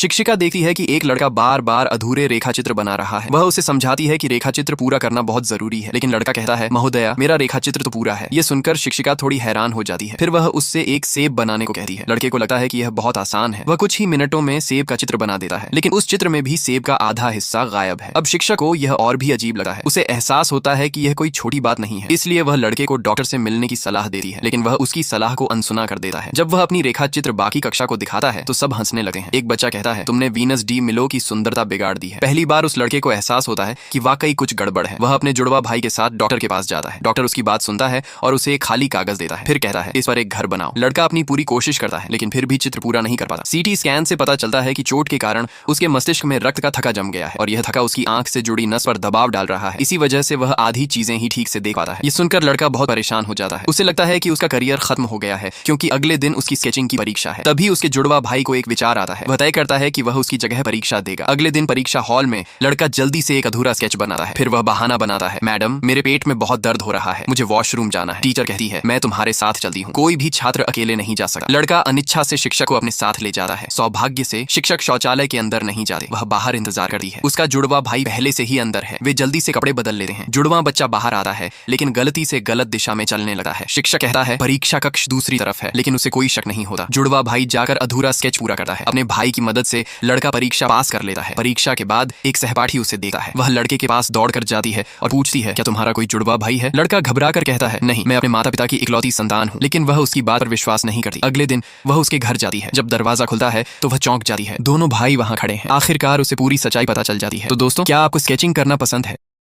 शिक्षिका देखती है कि एक लड़का बार बार अधूरे रेखा चित्र बना रहा है। वह उसे समझाती है कि रेखा चित्र पूरा करना बहुत जरूरी है, लेकिन लड़का कहता है, महोदया मेरा रेखा चित्र तो पूरा है। ये सुनकर शिक्षिका थोड़ी हैरान हो जाती है। फिर वह उससे एक सेब बनाने को कहती है। लड़के को लगता है कि यह बहुत आसान है। वह कुछ ही मिनटों में सेब का चित्र बना देता है, लेकिन उस चित्र में भी सेब का आधा हिस्सा गायब है। अब शिक्षक को यह और भी अजीब लगता है। उसे एहसास होता है कि यह कोई छोटी बात नहीं है, इसलिए वह लड़के को डॉक्टर से मिलने की सलाह देती है, लेकिन वह उसकी सलाह को अनसुना कर देता है। जब वह अपनी रेखा चित्र बाकी कक्षा को दिखाता है तो सब हंसने लगते हैं। एक बच्चा कहता है, तुमने वीनस डी मिलो की सुंदरता बिगाड़ दी है। पहली बार उस लड़के को एहसास होता है कि वाकई कुछ गड़बड़ है। वह अपने जुड़वा भाई के साथ डॉक्टर के पास जाता है। डॉक्टर उसकी बात सुनता है और उसे एक खाली कागज देता है। फिर कहता है, इस पर एक घर बनाओ। लड़का अपनी पूरी कोशिश करता है, लेकिन फिर भी चित्र पूरा नहीं कर पाता। सीटी स्कैन से पता चलता है कि चोट के कारण उसके मस्तिष्क में रक्त का थक्का जम गया है और यह थक्का उसकी आंख से जुड़ी नस पर दबाव डाल रहा है। इसी वजह से वह आधी चीजें ही ठीक से देख पाता है। ये सुनकर लड़का बहुत परेशान हो जाता है। उसे लगता है कि उसका करियर खत्म हो गया है, क्योंकि अगले दिन उसकी स्केचिंग की परीक्षा है। तभी उसके जुड़वा भाई को एक विचार आता है। वह तय करता है कि वह उसकी जगह परीक्षा देगा। अगले दिन परीक्षा हॉल में लड़का जल्दी से एक अधूरा स्केच बनाता है। फिर वह बहाना बनाता है, मैडम मेरे पेट में बहुत दर्द हो रहा है, मुझे वॉशरूम जाना है। टीचर कहती है, मैं तुम्हारे साथ चलती हूँ। कोई भी छात्र अकेले नहीं जा सकता। लड़का अनिच्छा से शिक्षक को अपने साथ ले जाता है। सौभाग्य से शिक्षक शौचालय के अंदर नहीं जाते, वह बाहर इंतजार करती है। उसका जुड़वा भाई पहले से ही अंदर है। वे जल्दी से कपड़े बदल लेते हैं। जुड़वा बच्चा बाहर आता है, लेकिन गलती से गलत दिशा में चलने लगा है। शिक्षक कहता है, परीक्षा कक्ष दूसरी तरफ है, लेकिन उसे कोई शक नहीं होता। जुड़वा भाई जाकर अधूरा स्केच पूरा करता है। अपने भाई की मदद से लड़का परीक्षा पास कर लेता है। परीक्षा के बाद एक सहपाठी उसे देखता है। वह लड़के के पास दौड़कर जाती है और पूछती है, क्या तुम्हारा कोई जुड़वा भाई है? लड़का घबरा कर कहता है, नहीं, मैं अपने माता पिता की इकलौती संतान हूँ। लेकिन वह उसकी बात पर विश्वास नहीं करती। अगले दिन वह उसके घर जाती है। जब दरवाजा खुलता है तो वह चौंक जाती है। दोनों भाई वहां खड़े हैं। आखिरकार उसे पूरी सच्चाई पता चल जाती है। तो दोस्तों, क्या आपको स्केचिंग करना पसंद है?